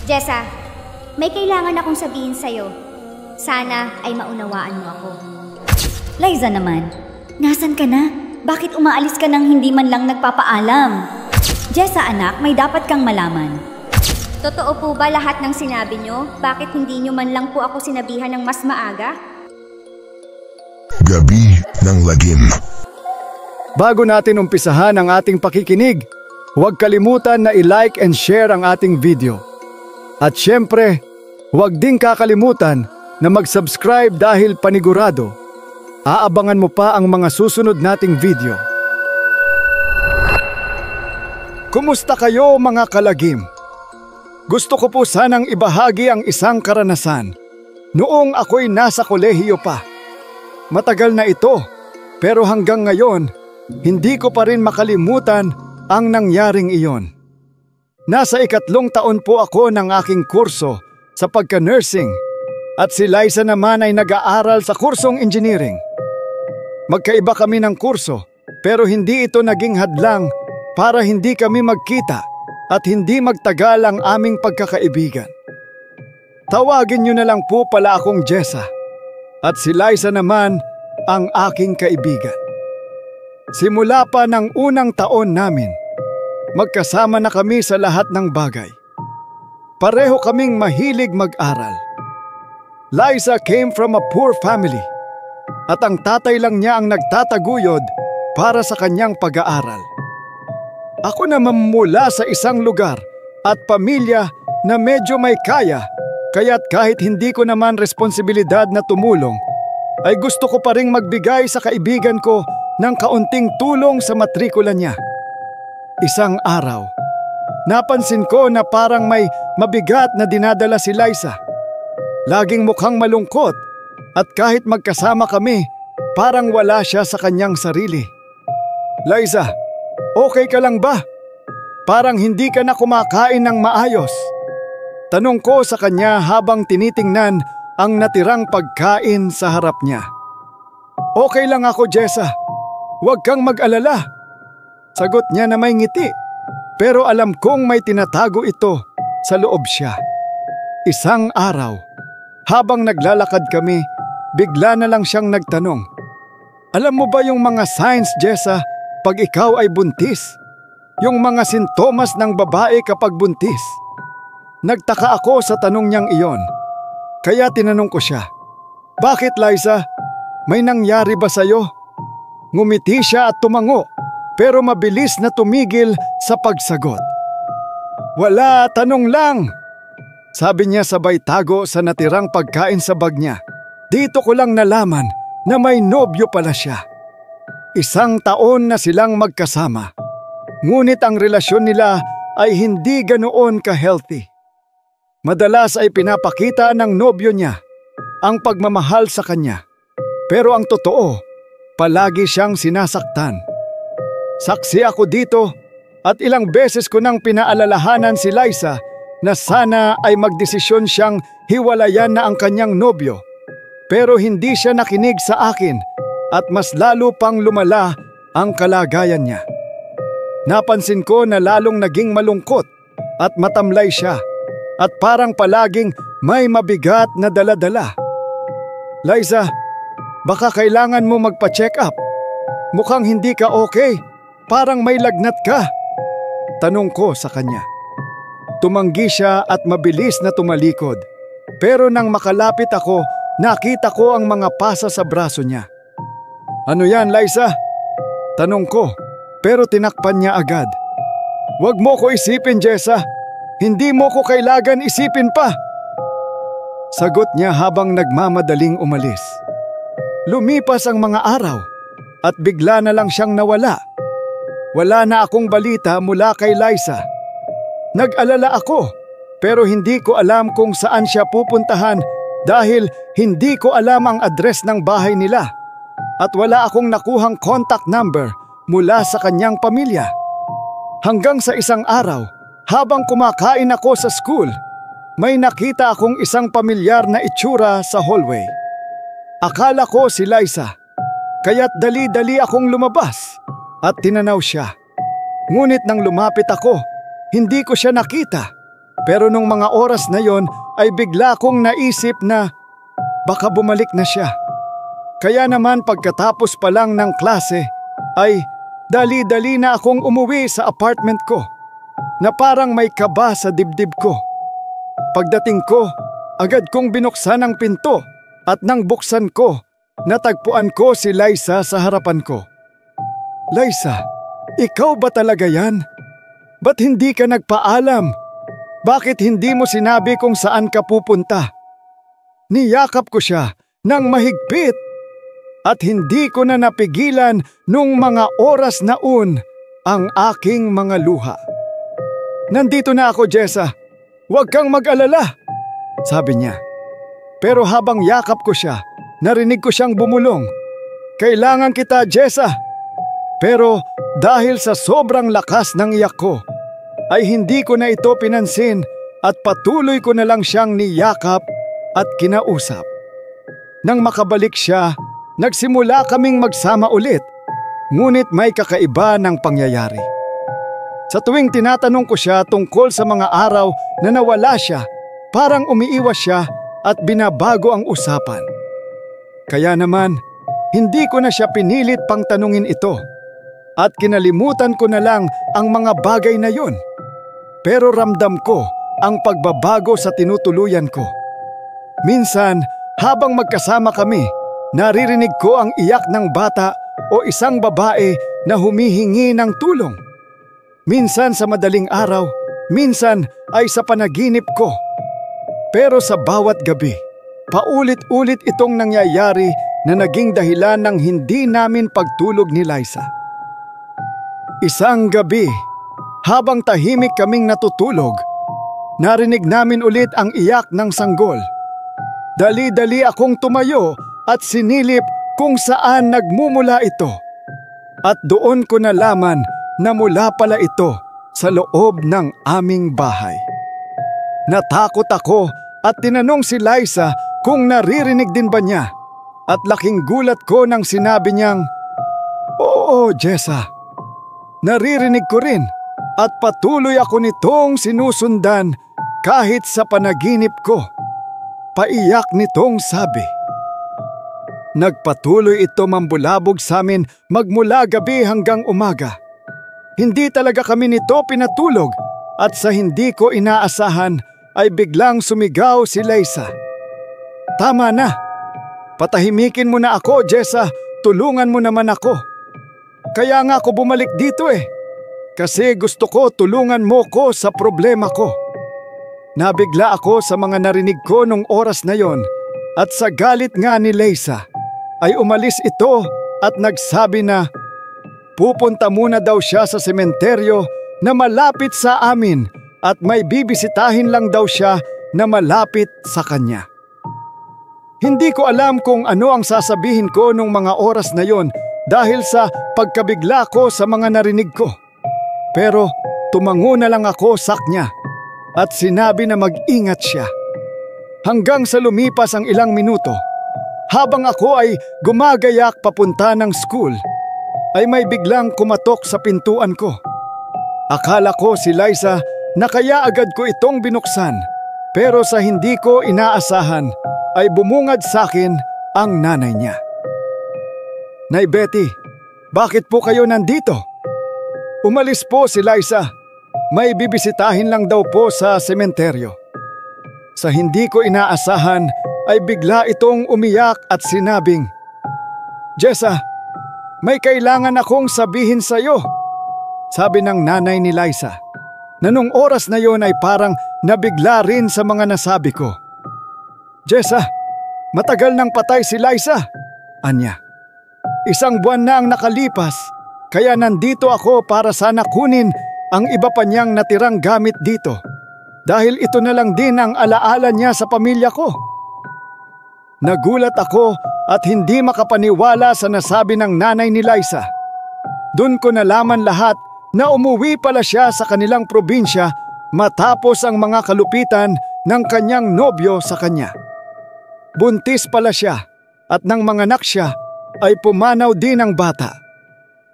Jessa, may kailangan akong sabihin sa'yo. Sana ay maunawaan mo ako. Liza naman, nasan ka na? Bakit umaalis ka nang hindi man lang nagpapaalam? Jessa anak, may dapat kang malaman. Totoo po ba lahat ng sinabi nyo? Bakit hindi nyo man lang po ako sinabihan ng mas maaga? Gabi ng Lagim. Bago natin umpisahan ang ating pakikinig, huwag kalimutan na i-like and share ang ating video. At syempre, huwag ding kakalimutan na mag-subscribe dahil panigurado, aabangan mo pa ang mga susunod nating video. Kumusta kayo mga kalagim? Gusto ko po sanang ibahagi ang isang karanasan noong ako'y nasa kolehiyo pa. Matagal na ito, pero hanggang ngayon, hindi ko pa rin makalimutan ang nangyaring iyon. Nasa 3 taon po ako ng aking kurso sa pagka-nursing at si Liza naman ay nag-aaral sa kursong engineering. Magkaiba kami ng kurso pero hindi ito naging hadlang para hindi kami magkita at hindi magtagal ang aming pagkakaibigan. Tawagin niyo na lang po pala akong Jessa at si Liza naman ang aking kaibigan. Simula pa ng unang taon namin, magkasama na kami sa lahat ng bagay. Pareho kaming mahilig mag-aral. Liza came from a poor family at ang tatay lang niya ang nagtataguyod para sa kanyang pag-aaral. Ako naman mula sa isang lugar at pamilya na medyo may kaya, kaya't kahit hindi ko naman responsibilidad na tumulong, ay gusto ko pa ring magbigay sa kaibigan ko ng kaunting tulong sa matrikula niya. Isang araw, napansin ko na parang may mabigat na dinadala si Liza. Laging mukhang malungkot at kahit magkasama kami, parang wala siya sa kanyang sarili. Liza, okay ka lang ba? Parang hindi ka na kumakain ng maayos. Tanong ko sa kanya habang tinitingnan ang natirang pagkain sa harap niya. Okay lang ako, Jessa. Huwag kang mag-alala. Sagot niya na may ngiti, pero alam kong may tinatago ito sa loob siya. Isang araw, habang naglalakad kami, bigla na lang siyang nagtanong. Alam mo ba yung mga signs, Jessa, pag ikaw ay buntis? Yung mga sintomas ng babae kapag buntis? Nagtaka ako sa tanong niyang iyon. Kaya tinanong ko siya, bakit Liza? May nangyari ba sa'yo? Ngumiti siya at tumango, pero mabilis na tumigil sa pagsagot. Wala, tanong lang. Sabi niya sabay tago sa natirang pagkain sa bag niya. Dito ko lang nalaman na may nobyo pala siya. 1 taon na silang magkasama. Ngunit ang relasyon nila ay hindi ganoon ka-healthy. Madalas ay pinapakita ng nobyo niya ang pagmamahal sa kanya. Pero ang totoo, palagi siyang sinasaktan. Saksi ako dito at ilang beses ko nang pinaalalahanan si Liza na sana ay magdesisyon siyang hiwalayan na ang kanyang nobyo. Pero hindi siya nakinig sa akin at mas lalo pang lumala ang kalagayan niya. Napansin ko na lalong naging malungkot at matamlay siya at parang palaging may mabigat na dala-dala. Liza, baka kailangan mo magpa-check up. Mukhang hindi ka okay. Parang may lagnat ka. Tanong ko sa kanya. Tumanggi siya at mabilis na tumalikod. Pero nang makalapit ako, nakita ko ang mga pasa sa braso niya. Ano yan, Liza? Tanong ko, pero tinakpan niya agad. Huwag mo ko isipin, Jessa. Hindi mo ko kailangan isipin pa. Sagot niya habang nagmamadaling umalis. Lumipas ang mga araw at bigla na lang siyang nawala. Wala na akong balita mula kay Liza. Nag-alala ako pero hindi ko alam kung saan siya pupuntahan dahil hindi ko alam ang address ng bahay nila at wala akong nakuhang contact number mula sa kanyang pamilya. Hanggang sa isang araw, habang kumakain ako sa school, may nakita akong isang pamilyar na itsura sa hallway. Akala ko si Liza, kaya't dali-dali akong lumabas at tinanaw siya. Ngunit nang lumapit ako, hindi ko siya nakita. Pero nung mga oras na yon ay bigla kong naisip na baka bumalik na siya. Kaya naman pagkatapos pa lang ng klase ay dali-dali na akong umuwi sa apartment ko na parang may kaba sa dibdib ko. Pagdating ko, agad kong binuksan ang pinto at nang buksan ko, natagpuan ko si Liza sa harapan ko. Liza, ikaw ba talaga yan? Ba't hindi ka nagpaalam? Bakit hindi mo sinabi kung saan ka pupunta? Niyakap ko siya ng mahigpit at hindi ko na napigilan nung mga oras na ang aking mga luha. Nandito na ako, Jessa. Huwag kang mag-alala, sabi niya. Pero habang yakap ko siya, narinig ko siyang bumulong. Kailangan kita, Jessa. Pero dahil sa sobrang lakas ng iyak ko, ay hindi ko na ito pinansin at patuloy ko na lang siyang niyakap at kinausap. Nang makabalik siya, nagsimula kaming magsama ulit, ngunit may kakaiba ng pangyayari. Sa tuwing tinatanong ko siya tungkol sa mga araw na nawala siya, parang umiiwas siya at binabago ang usapan. Kaya naman, hindi ko na siya pinilit pang tanungin ito at kinalimutan ko na lang ang mga bagay na yun. Pero ramdam ko ang pagbabago sa tinutuluyan ko. Minsan, habang magkasama kami, naririnig ko ang iyak ng bata o isang babae na humihingi ng tulong. Minsan sa madaling araw, minsan ay sa panaginip ko. Pero sa bawat gabi, paulit-ulit itong nangyayari na naging dahilan ng hindi namin pagtulog ni Liza. Isang gabi, habang tahimik kaming natutulog, narinig namin ulit ang iyak ng sanggol. Dali-dali akong tumayo at sinilip kung saan nagmumula ito. At doon ko nalaman na mula pala ito sa loob ng aming bahay. Natakot ako at tinanong si Liza kung naririnig din ba niya. At laking gulat ko nang sinabi niyang, "Oo, Jessa, naririnig ko rin at patuloy ako nitong sinusundan kahit sa panaginip ko." Paiyak nitong sabi. Nagpatuloy ito mambulabog sa amin magmula gabi hanggang umaga. Hindi talaga kami nito pinatulog at sa hindi ko inaasahan ay biglang sumigaw si Liza. "Tama na! Patahimikin mo na ako, Jessa. Tulungan mo naman ako. Kaya nga ako bumalik dito Kasi gusto ko tulungan mo ko sa problema ko." Nabigla ako sa mga narinig ko nung oras na yon at sa galit nga ni Liza ay umalis ito at nagsabi na pupunta muna daw siya sa sementeryo na malapit sa amin at may bibisitahin lang daw siya na malapit sa kanya. Hindi ko alam kung ano ang sasabihin ko nung mga oras na yon dahil sa pagkabigla ko sa mga narinig ko. Pero tumango na lang ako sa kanya at sinabi na mag-ingat siya. Hanggang sa lumipas ang ilang minuto, habang ako ay gumagayak papunta ng school, ay may biglang kumatok sa pintuan ko. Akala ko si Liza na kaya agad ko itong binuksan, pero sa hindi ko inaasahan ay bumungad sa akin ang nanay niya. "Nay Betty, bakit po kayo nandito?" "Umalis po si Liza. May bibisitahin lang daw po sa sementeryo." Sa hindi ko inaasahan ay bigla itong umiyak at sinabing, "Jessa, may kailangan akong sabihin sa iyo," sabi ng nanay ni Liza, na nung oras na yon ay parang nabigla rin sa mga nasabi ko. "Jessa, matagal nang patay si Liza," anya. "1 buwan na ang nakalipas, kaya nandito ako para sana kunin ang iba pa niyang natirang gamit dito dahil ito na lang din ang alaala niya sa pamilya ko." Nagulat ako at hindi makapaniwala sa nasabi ng nanay ni Liza. Doon ko nalaman lahat na umuwi pala siya sa kanilang probinsya matapos ang mga kalupitan ng kanyang nobyo sa kanya. Buntis pala siya at nang manganak siya ay pumanaw din ang bata.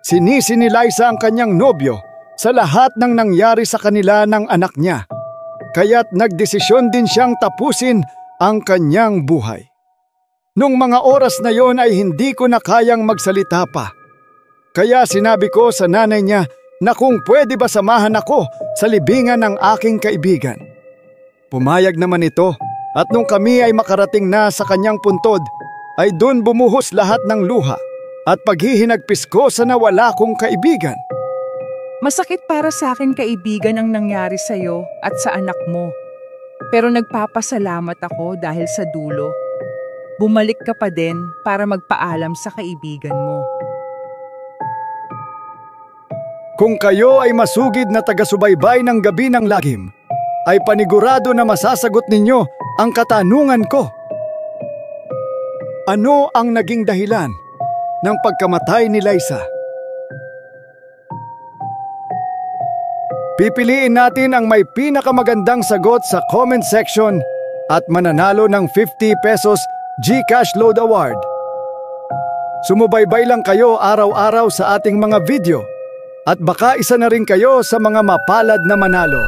Sinisi ni Liza ang kanyang nobyo sa lahat ng nangyari sa kanila ng anak niya. kaya't nagdesisyon din siyang tapusin ang kanyang buhay. Nung mga oras na yon ay hindi ko na kayang magsalita pa. Kaya sinabi ko sa nanay niya na kung pwede ba samahan ako sa libingan ng aking kaibigan. Pumayag naman ito at nung kami ay makarating na sa kanyang puntod, ay dun bumuhos lahat ng luha at paghihinagpis ko sa nawala kong kaibigan. Masakit para sa akin, kaibigan, ang nangyari sa'yo at sa anak mo. Pero nagpapasalamat ako dahil sa dulo. Bumalik ka pa din para magpaalam sa kaibigan mo. Kung kayo ay masugid na taga-subaybay ng Gabi ng Lagim, ay panigurado na masasagot ninyo ang katanungan ko. Ano ang naging dahilan ng pagkamatay ni Liza? Pipiliin natin ang may pinakamagandang sagot sa comment section at mananalo ng 50 pesos GCash Load Award. Sumubaybay lang kayo araw-araw sa ating mga video at baka isa na rin kayo sa mga mapalad na manalo.